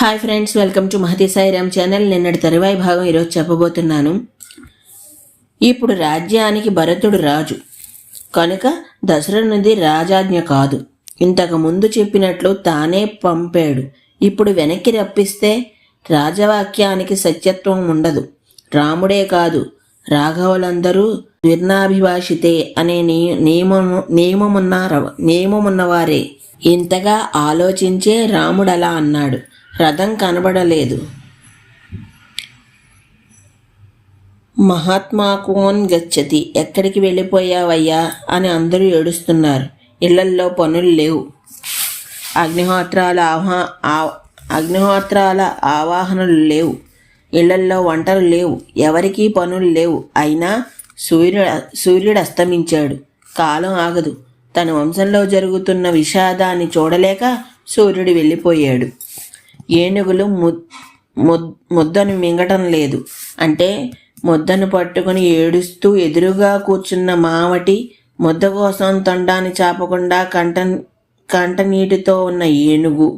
Hi friends, welcome to Mahathi Sairam channel. నిన్నటి తరువాయి భాగం ఈరోజు చెప్పబోతున్నాను. ఇప్పుడు రాజ్యానికి భరతుడు రాజు కనుక దశరథునిది రాజాజ్ఞ కాదు. ఇంతకు ముందు చెప్పినట్లు తానే పంపాడు. ఇప్పుడు వెనక్కి రప్పిస్తే రాజవాక్యానికి సత్యత్వం ఉండదు. రాముడే కాదు, రాఘవులందరూ ద్విర్నాభిభాషితే అనే నియమమున్నవారే. ఇంతగా ఆలోచించే రాముడలా అన్నాడు. రథం కనబడలేదు. మహాత్మాకోన్ గచ్చతి, ఎక్కడికి వెళ్ళిపోయావయ్యా అని అందరూ ఏడుస్తున్నారు. ఇళ్లల్లో పనులు లేవు. అగ్నిహోత్రాల ఆవాహనలు లేవు. ఇళ్లల్లో వంటలు లేవు. ఎవరికీ పనులు లేవు. అయినా సూర్యుడు అస్తమించాడు. కాలం ఆగదు. తన వంశంలో జరుగుతున్న విషాదాన్ని చూడలేక సూర్యుడు వెళ్ళిపోయాడు. ఏనుగులు ముద్దను మింగటం లేదు అంటే ముద్దను పట్టుకుని ఏడుస్తూ ఎదురుగా కూర్చున్న మావటి ముద్ద కోసం తొండాన్ని చాపకుండా కంటనీటితో ఉన్న ఏనుగు.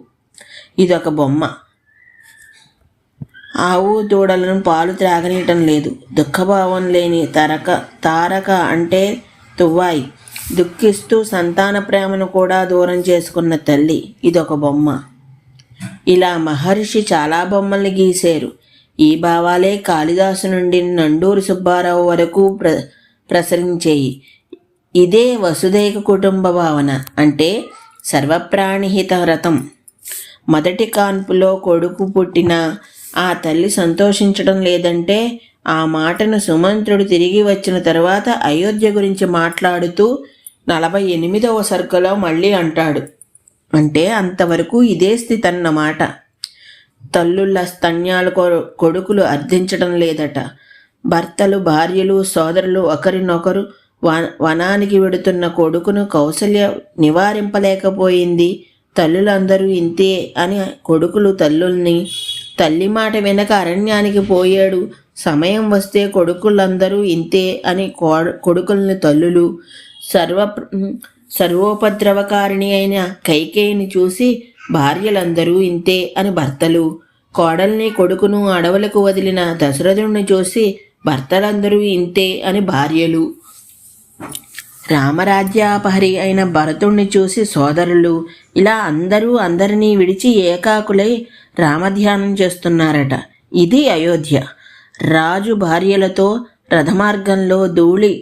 ఇదొక బొమ్మ. ఆవు దూడలను పాలు త్రాగనీయటం లేదు. దుఃఖభావం లేని తారక అంటే తువ్వాయి. దుఃఖిస్తూ సంతాన ప్రేమను కూడా దూరం చేసుకున్న తల్లి. ఇదొక బొమ్మ. ఇలా మహర్షి చాలా బొమ్మల్ని గీశారు. ఈ భావాలే కాళిదాసు నుండి నండూరి సుబ్బారావు వరకు ప్రసరించేయి. ఇదే వసుదైక కుటుంబ భావన అంటే సర్వప్రాణిహిత వ్రతం. మొదటి కాన్పులో కొడుకు పుట్టినా ఆ తల్లి సంతోషించడం లేదంటే ఆ మాటను సుమంత్రుడు తిరిగి వచ్చిన తర్వాత అయోధ్య గురించి మాట్లాడుతూ 48వ సర్గలో మళ్ళీ అంటాడు. అంటే అంతవరకు ఇదే స్థితి అన్నమాట. తల్లుల స్తన్యాలు కొడుకులు అర్థించడం లేదట. భర్తలు, భార్యలు, సోదరులు ఒకరినొకరు వనానికి వెడుతున్న కొడుకును కౌసల్య నివారింపలేకపోయింది. తల్లులందరూ ఇంతే అని కొడుకులు తల్లుల్ని, తల్లి మాట వెనక అరణ్యానికి పోయాడు. సమయం వస్తే కొడుకులందరూ ఇంతే అని కొడుకుల్ని తల్లులు, సర్వోపద్రవకారిణి అయిన కైకేయిని చూసి భార్యలందరూ ఇంతే అని భర్తలు, కోడల్ని కొడుకును అడవులకు వదిలిన దశరథుడిని చూసి భర్తలందరూ ఇంతే అని భార్యలు, రామరాజ్యాపహరి అయిన భరతుణ్ణి చూసి సోదరులు, ఇలా అందరూ అందరినీ విడిచి ఏకాకులై రామధ్యానం చేస్తున్నారట. ఇది అయోధ్య. రాజు భార్యలతో రథమార్గంలో ధూళి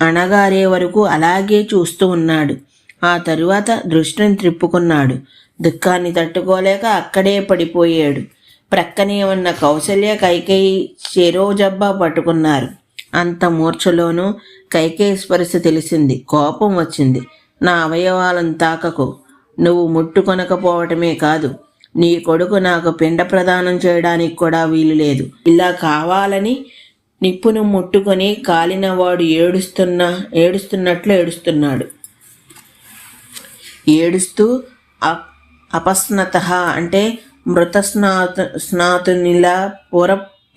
అణగారే వరకు అలాగే చూస్తూ ఉన్నాడు. ఆ తరువాత దృష్టిని త్రిప్పుకున్నాడు. దుఃఖాన్ని తట్టుకోలేక అక్కడే పడిపోయాడు. ప్రక్కనే ఉన్న కౌసల్య, కైకేయి చెరోజబ్బా పట్టుకున్నారు. అంత మూర్ఛలోనూ కైకేయి స్పర్శ తెలిసింది. కోపం వచ్చింది. నా అవయవాలను తాకకు. నువ్వు ముట్టుకొనకపోవటమే కాదు, నీ కొడుకు నాకు పిండ ప్రదానం చేయడానికి కూడా వీలు లేదు. ఇలా కావాలని నిప్పును ముట్టుకొని కాలినవాడు ఏడుస్తున్నట్లు ఏడుస్తున్నాడు. ఏడుస్తూ అపస్నత అంటే స్నాతునిలా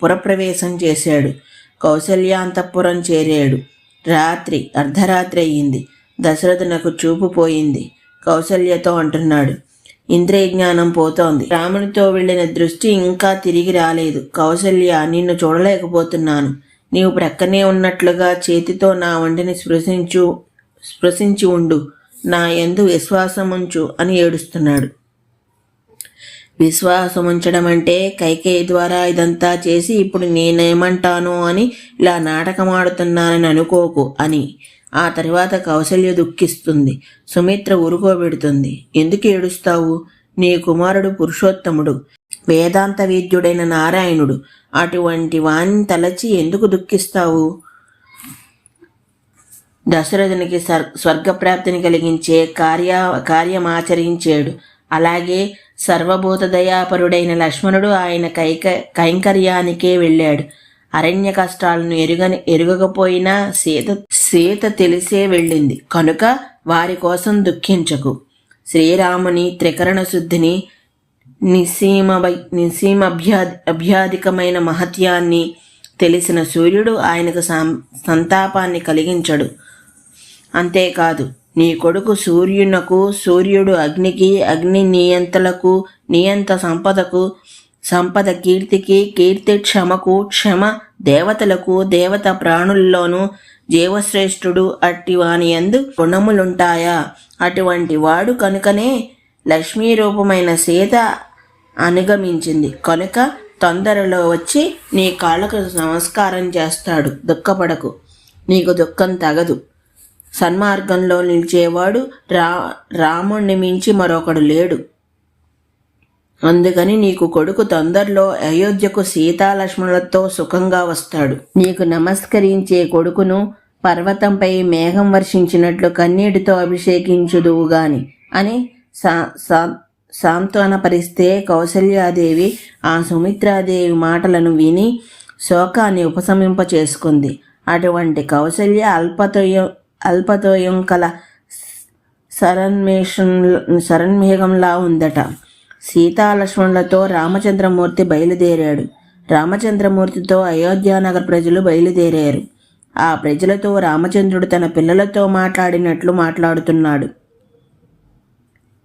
పురప్రవేశం చేశాడు. కౌసల్యాంతఃపురం చేరాడు. అర్ధరాత్రి అయ్యింది. దశరథునకు చూపు పోయింది. కౌసల్యతో అంటున్నాడు, ఇంద్రియ జ్ఞానం పోతోంది. రామునితో వెళ్ళిన దృష్టి ఇంకా తిరిగి రాలేదు. కౌసల్య, నిన్ను చూడలేకపోతున్నాను. నీవు ప్రక్కనే ఉన్నట్లుగా చేతితో నా వంటిని స్పృశించి ఉండు. నా యందు విశ్వాసముంచు అని ఏడుస్తున్నాడు. విశ్వాసముంచడం అంటే కైకేయి ద్వారా ఇదంతా చేసి ఇప్పుడు నేనేమంటానో అని ఇలా నాటకమాడుతున్నానని అనుకోకు అని. ఆ తర్వాత కౌసల్య దుఃఖిస్తుంది. సుమిత్ర ఊరుకోబెడుతుంది. ఎందుకు ఏడుస్తావు? నీ కుమారుడు పురుషోత్తముడు, వేదాంత వేద్యుడైన నారాయణుడు. అటువంటి వాణ్ణి తలచి ఎందుకు దుఃఖిస్తావు? దశరథునికి స్వర్గప్రాప్తిని కలిగించే కార్యమాచరించాడు. అలాగే సర్వభూత దయాపరుడైన లక్ష్మణుడు ఆయన కైంకర్యానికే వెళ్ళాడు. అరణ్య కష్టాలను ఎరుగకపోయినా సీత తెలిసే వెళ్ళింది కనుక వారి కోసం దుఃఖించకు. శ్రీరాముని త్రికరణ శుద్ధిని, అభ్యాధికమైన మహత్యాన్ని తెలిసిన సూర్యుడు ఆయనకు సంతాపాన్ని కలిగించడు. అంతేకాదు, నీ కొడుకు సూర్యునకు, సూర్యుడు అగ్నికి, అగ్ని నియంతలకు, నియంత సంపదకు, సంపద కీర్తికి, కీర్తి క్షమకు, క్షమ దేవతలకు, దేవత ప్రాణుల్లోనూ జీవశ్రేష్ఠుడు. అట్టి వాని యందు గుణములుంటాయా? అటువంటి వాడు కనుకనే లక్ష్మీ రూపమైన సీత అనుగమించింది. కనుక తొందరలో వచ్చి నీ కాళ్ళకు నమస్కారం చేస్తాడు. దుఃఖపడకు, నీకు దుఃఖం తగదు. సన్మార్గంలో నిలిచేవాడు రాముణ్ణి మించి మరొకడు లేడు. అందుకని నీకు కొడుకు తొందరలో అయోధ్యకు సీతాలక్ష్మణులతో సుఖంగా వస్తాడు. నీకు నమస్కరించే కొడుకును పర్వతంపై మేఘం వర్షించినట్లు కన్నీటితో అభిషేకించుదువు గాని అని సాంత్వనపరిస్తే కౌసల్యాదేవి ఆ సుమిత్రాదేవి మాటలను విని శోకాన్ని ఉపశమింప చేసుకుంది. అటువంటి కౌసల్య అల్పతోయం కల శరణ్మేఘంలా ఉందట. సీతాలక్ష్మణులతో రామచంద్రమూర్తి బయలుదేరాడు. రామచంద్రమూర్తితో అయోధ్యానగర ప్రజలు బయలుదేరారు. ఆ ప్రజలతో రామచంద్రుడు తన పిల్లలతో మాట్లాడినట్లు మాట్లాడుతున్నాడు.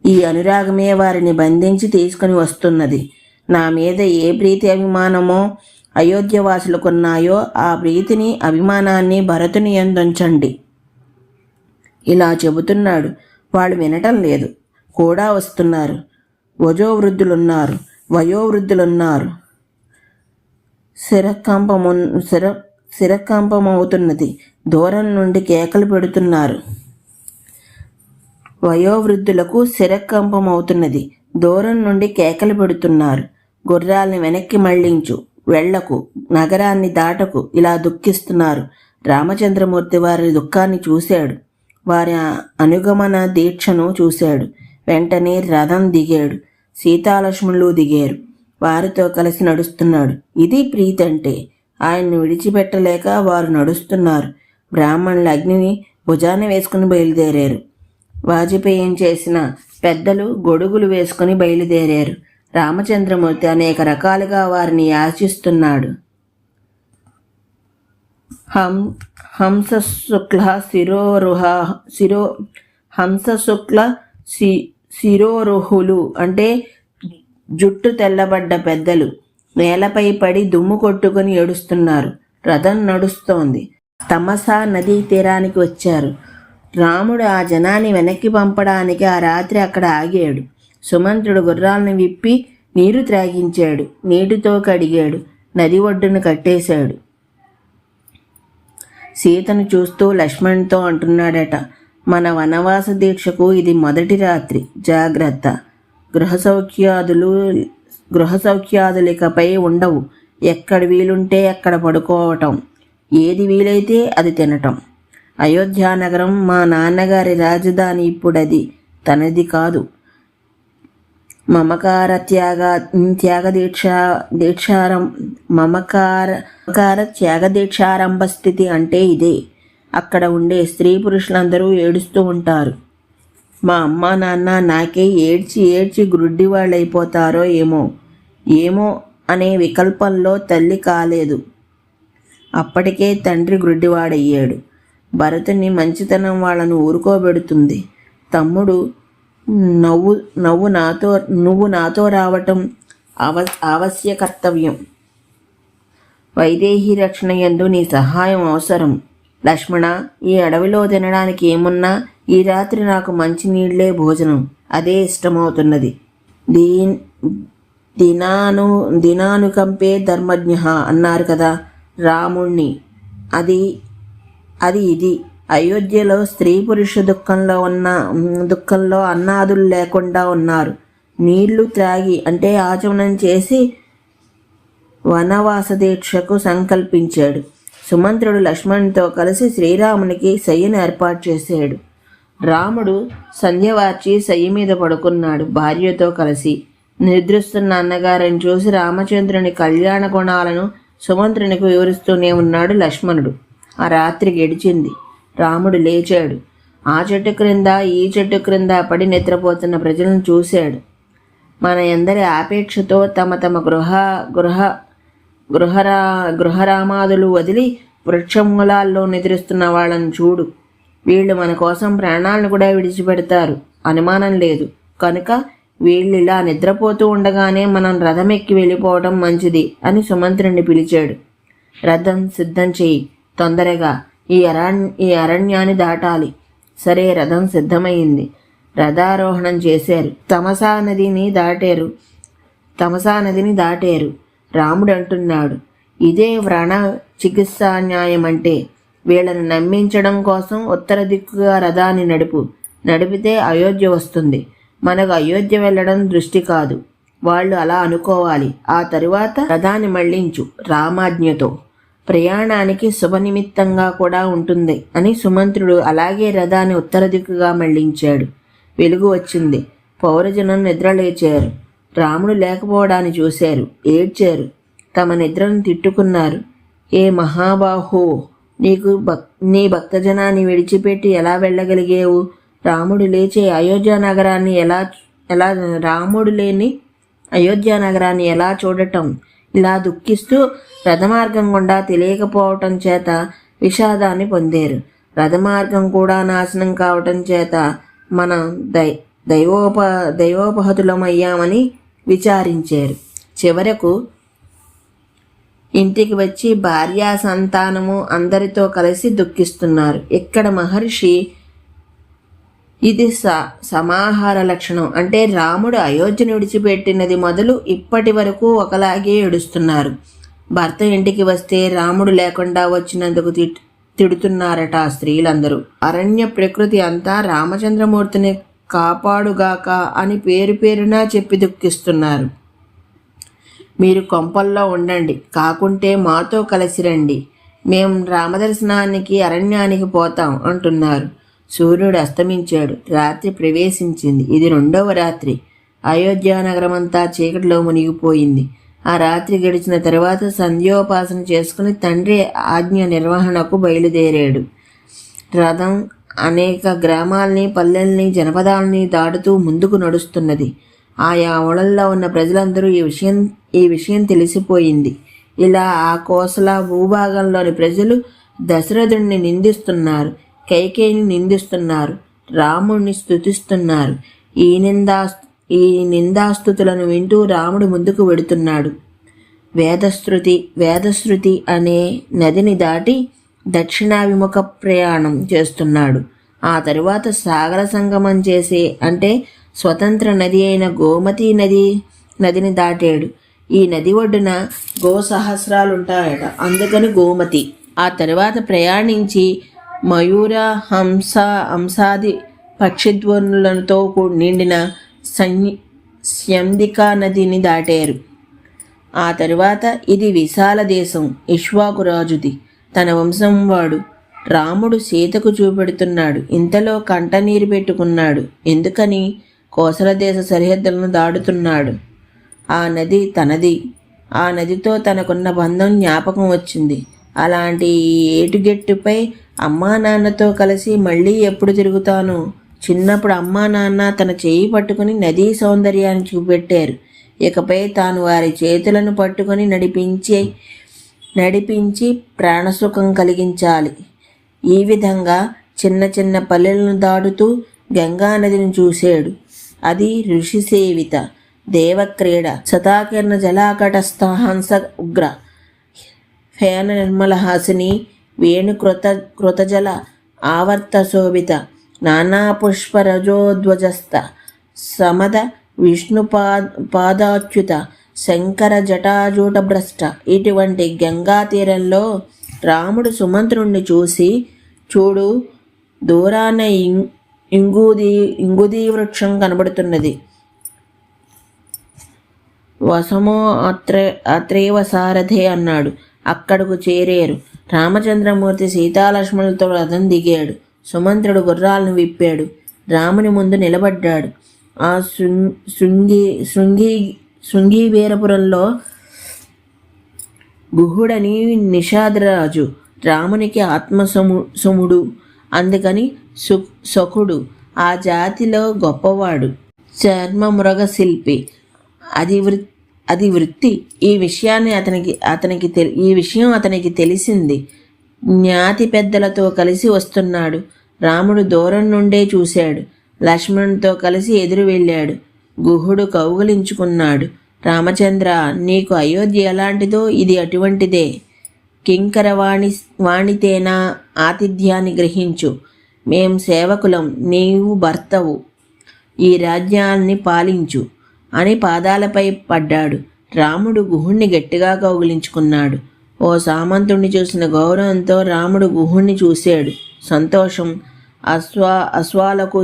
ఈ అనురాగమే వారిని బంధించి తీసుకుని వస్తున్నది. నా మీద ఏ ప్రీతి అభిమానమో అయోధ్యవాసులకున్నాయో ఆ ప్రీతిని అభిమానాన్ని భరతుని యందుంచండి. ఇలా చెబుతున్నాడు. వాళ్ళు వినటం లేదు. కూడా వస్తున్నారు. వయోవృద్ధులున్నారు. శిరకంపమవుతున్నది. దూరం నుండి కేకలు పెడుతున్నారు. వయోవృద్ధులకు శిరకంపమవుతున్నది. దూరం నుండి కేకలు పెడుతున్నారు. గుర్రాల్ని వెనక్కి మళ్లించు, వెళ్లకు, నగరాన్ని దాటకు, ఇలా దుఃఖిస్తున్నారు. రామచంద్రమూర్తి వారి దుఃఖాన్ని చూశాడు. వారి అనుగమన దీక్షను చూశాడు. వెంటనే రథం దిగాడు. సీతాలక్ష్మణులు దిగారు. వారితో కలిసి నడుస్తున్నాడు. ఇది ప్రీతి అంటే. ఆయన్ని విడిచిపెట్టలేక వారు నడుస్తున్నారు. బ్రాహ్మణుల అగ్నిని భుజాన వేసుకుని బయలుదేరారు. వాజపేయం చేసిన పెద్దలు గొడుగులు వేసుకుని బయలుదేరారు. రామచంద్రమూర్తి అనేక రకాలుగా వారిని యాచిస్తున్నాడు. హంసశుక్ల శిరోరుహులు అంటే జుట్టు తెల్లబడ్డ పెద్దలు నేలపై పడి దుమ్ము కొట్టుకుని ఏడుస్తున్నారు. రథం నడుస్తోంది. తమసా నదీ తీరానికి వచ్చారు. రాముడు ఆ జనాన్ని వెనక్కి పంపడానికి ఆ రాత్రి అక్కడ ఆగాడు. సుమంత్రుడు గుర్రాలను విప్పి నీరు త్రాగించాడు. నీటితో కడిగాడు. నది ఒడ్డును కట్టేశాడు. సీతను చూస్తూ లక్ష్మణ్తో అంటున్నాడట, మన వనవాస దీక్షకు ఇది మొదటి రాత్రి. జాగ్రత్త. గృహసౌఖ్యాదులికపై ఉండవు. ఎక్కడ వీలుంటే అక్కడ పడుకోవటం, ఏది వీలైతే అది తినటం. అయోధ్యానగరం మా నాన్నగారి రాజధాని. ఇప్పుడది తనది కాదు. మమకార త్యాగ దీక్షారంభ స్థితి అంటే ఇదే. అక్కడ ఉండే స్త్రీ పురుషులందరూ ఏడుస్తూ ఉంటారు. మా అమ్మ నాన్న నాకే ఏడ్చి ఏడ్చి గ్రుడ్డివాళ్ళైపోతారో ఏమో అనే వికల్పంలో తల్లి కాలేదు. అప్పటికే తండ్రి గ్రుడ్డివాడయ్యాడు. భరతుని మంచితనం వాళ్ళను ఊరుకోబెడుతుంది. తమ్ముడు నువ్వు నాతో రావటం ఆవశ్య కర్తవ్యం. వైదేహి రక్షణ యందు నీ సహాయం అవసరం. లక్ష్మణ, ఈ అడవిలో తినడానికి ఏమున్నా ఈ రాత్రి నాకు మంచినీళ్లే భోజనం. అదే ఇష్టమవుతున్నది. దినానుకంపే ధర్మజ్ఞ అన్నారు కదా రాముణ్ణి. అది ఇది. అయోధ్యలో స్త్రీ పురుష దుఃఖంలో అన్నాదులు లేకుండా ఉన్నారు. నీళ్లు త్రాగి అంటే ఆచమనం చేసి వనవాస దీక్షకు సంకల్పించాడు. సుమంత్రుడు లక్ష్మణునితో కలిసి శ్రీరామునికి శయ్యను ఏర్పాటు చేశాడు. రాముడు సంధ్యవార్చి శయ్య మీద పడుకున్నాడు భార్యతో కలిసి. నిద్రిస్తున్న అన్నగారిని చూసి రామచంద్రుని కళ్యాణ గుణాలను సుమంత్రునికి వివరిస్తూనే ఉన్నాడు లక్ష్మణుడు. ఆ రాత్రి గడిచింది. రాముడు లేచాడు. ఆ చెట్టు క్రింద ఈ చెట్టు క్రింద పడి నిద్రపోతున్న ప్రజలను చూశాడు. మన ఎందరి ఆపేక్షతో తమ తమ గృహరామాదులు వదిలి వృక్షమూలాల్లో నిద్రిస్తున్న వాళ్ళని చూడు. వీళ్ళు మన కోసం ప్రాణాలను కూడా విడిచిపెడతారు, అనుమానం లేదు. కనుక వీళ్ళిలా నిద్రపోతూ ఉండగానే మనం రథం ఎక్కి వెళ్ళిపోవటం మంచిది అని సుమంత్రుణ్ణి పిలిచాడు. రథం సిద్ధం చెయ్యి, తొందరగా ఈ అరణ్యాన్ని దాటాలి. సరే, రథం సిద్ధమైంది. రథారోహణం చేశారు. తమసా నదిని దాటారు. రాముడు అంటున్నాడు, ఇదే వ్రణ చికిత్సా న్యాయం అంటే. వీళ్ళని నమ్మించడం కోసం ఉత్తర దిక్కుగా రథాన్ని నడిపితే అయోధ్య వస్తుంది. మనకు అయోధ్య వెళ్ళడం దృష్టి కాదు. వాళ్ళు అలా అనుకోవాలి. ఆ తరువాత రథాన్ని మళ్లించు రామాజ్ఞతో. ప్రయాణానికి శుభనిమిత్తంగా కూడా ఉంటుంది అని సుమంత్రుడు అలాగే రథాన్ని ఉత్తర దిక్కుగా మళ్లించాడు. వెలుగు వచ్చింది. పౌరజనం నిద్రలేచారు. రాముడు లేకపోవడాన్ని చూశారు, ఏడ్చారు, తమ నిద్రను తిట్టుకున్నారు. ఏ మహాబాహో, నీ భక్తజనాన్ని విడిచిపెట్టి ఎలా వెళ్ళగలిగేవు? రాముడు లేచే అయోధ్య నగరాన్ని రాముడు లేని అయోధ్య నగరాన్ని ఎలా చూడటం? ఇలా దుఃఖిస్తూ రథమార్గం గుండా తెలియకపోవటం చేత విషాదాన్ని పొందారు. రథమార్గం కూడా నాశనం కావటం చేత మనం దైవోపహతులమయ్యామని విచారించారు. చివరకు ఇంటికి వచ్చి భార్యా సంతానము అందరితో కలిసి దుఃఖిస్తున్నారు. ఇక్కడ మహర్షి ఇది సమాహార లక్షణం. అంటే రాముడు అయోధ్యను విడిచిపెట్టినది మొదలు ఇప్పటి వరకు ఒకలాగే ఏడుస్తున్నారు. భర్త ఇంటికి వస్తే రాముడు లేకుండా వచ్చినందుకు తిడుతున్నారట ఆ స్త్రీలందరూ. అరణ్య ప్రకృతి అంతా రామచంద్రమూర్తిని కాపాడుగాక అని పేరునా చెప్పి దుఃఖిస్తున్నారు. మీరు కొంపల్లో ఉండండి, కాకుంటే మాతో కలిసి రండి, మేం రామదర్శనానికి అరణ్యానికి పోతాం అంటున్నారు. సూర్యుడు అస్తమించాడు. రాత్రి ప్రవేశించింది. ఇది 2వ రాత్రి. అయోధ్య నగరమంతా చీకటిలో మునిగిపోయింది. ఆ రాత్రి గడిచిన తర్వాత సంధ్యోపాసన చేసుకుని తండ్రి ఆజ్ఞ నిర్వహణకు బయలుదేరాడు. రథం అనేక గ్రామాల్ని, పల్లెల్ని, జనపదాలని దాటుతూ ముందుకు నడుస్తున్నది. ఆయా ఊళ్ళల్లో ఉన్న ప్రజలందరూ ఈ విషయం తెలిసిపోయింది. ఇలా ఆ కోసల భూభాగంలోని ప్రజలు దశరథుడిని నిందిస్తున్నారు, కైకేయిని నిందిస్తున్నారు, రాముడిని స్తుతిస్తున్నారు. ఈ నిందాస్తుతులను వింటూ రాముడు ముందుకు వెడుతున్నాడు. వేదశ్రుతి అనే నదిని దాటి దక్షిణాభిముఖ ప్రయాణం చేస్తున్నాడు. ఆ తరువాత సాగర సంగమం చేసే అంటే స్వతంత్ర నది అయిన గోమతీ నదిని దాటాడు. ఈ నది ఒడ్డున గోసహస్రాలుంటాయట, అందుకని గోమతి. ఆ తరువాత ప్రయాణించి మయూర, హంసాది పక్షిధ్వనులతో నిండిన స్యందికా నదిని దాటారు. ఆ తరువాత ఇది విశాల దేశం, ఇక్ష్వాకు రాజుది, తన వంశం వాడు. రాముడు సీతకు చూపెడుతున్నాడు. ఇంతలో కంటనీరు పెట్టుకున్నాడు. ఎందుకని? కోసల దేశ సరిహద్దులను దాటుతున్నాడు. ఆ నది తనది. ఆ నదితో తనకున్న బంధం జ్ఞాపకం వచ్చింది. అలాంటి ఈ ఏటుగెట్టుపై అమ్మా నాన్నతో కలిసి మళ్ళీ ఎప్పుడు తిరుగుతాను? చిన్నప్పుడు అమ్మా నాన్న తన చేయి పట్టుకుని నదీ సౌందర్యాన్ని చూపెట్టారు. ఇకపై తాను వారి చేతులను పట్టుకొని నడిపించి ప్రాణసుఖం కలిగించాలి. ఈ విధంగా చిన్న చిన్న పల్లెలను దాటుతూ గంగానదిని చూశాడు. అది ఋషి సేవిత దేవక్రీడ. శతాకిరణ జలాకటస్థ హంస ఉగ్ర ఫేన నిర్మలహాసిని వేణు కృతజల ఆవర్త శోభిత నానా పుష్పరజోధ్వజస్థ సమద విష్ణు పాదాచ్యుత శంకర జటాజూట భ్రష్ట. ఇటువంటి గంగా తీరంలో రాముడు సుమంత్రుణ్ణి చూడు, దూరాన ఇంగుదీ వృక్షం కనబడుతున్నది. వసమో అత్రేవ సారథే అన్నాడు. అక్కడకు చేరారు. రామచంద్రమూర్తి సీతాలక్ష్మణులతో రథం దిగాడు. సుమంత్రుడు గుర్రాలను విప్పాడు. రాముని ముందు నిలబడ్డాడు. ఆ శృంగీవీరపురంలో గుహుడని నిషాదరాజు రామునికి ఆత్మసముడు, అందుకని సఖుడు. ఆ జాతిలో గొప్పవాడు, చర్మమృగ శిల్పి. అది వృత్తి. ఈ విషయం అతనికి తెలిసింది. జ్ఞాతి పెద్దలతో కలిసి వస్తున్నాడు. రాముడు దూరం నుండే చూశాడు. లక్ష్మణుడితో కలిసి ఎదురు వెళ్ళాడు. గుహుడు కౌగిలించుకున్నాడు. రామచంద్ర, నీకు అయోధ్య ఎలాంటిదో ఇది అటువంటిదే. వాణితేనా ఆతిథ్యాన్ని గ్రహించు. మేం సేవకులం, నీవు భర్తవు. ఈ రాజ్యాన్ని పాలించు అని పాదాలపై పడ్డాడు. రాముడు గుహుణ్ణి గట్టిగా కౌగిలించుకున్నాడు. ఓ సామంతుణ్ణి చూసిన గౌరవంతో రాముడు గుహుణ్ణి చూశాడు. సంతోషం. అశ్వాలకు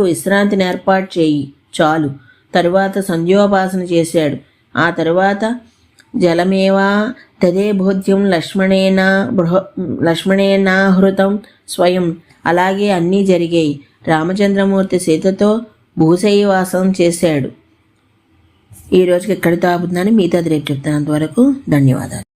విశ్రాంతిని ఏర్పాటు చేయి చాలు. తరువాత సంధ్యోపాసన చేశాడు. ఆ తరువాత జలమేవా తదే భోజ్యం లక్ష్మణేనాహృతం స్వయం. అలాగే అన్నీ జరిగాయి. రామచంద్రమూర్తి సీతతో భూశయ్యవాసం చేశాడు. ఈ రోజుకి ఇక్కడితో ఆపుతున్నాను. మిగతాది రేపు చెప్తాను. అంతవరకు ధన్యవాదాలు.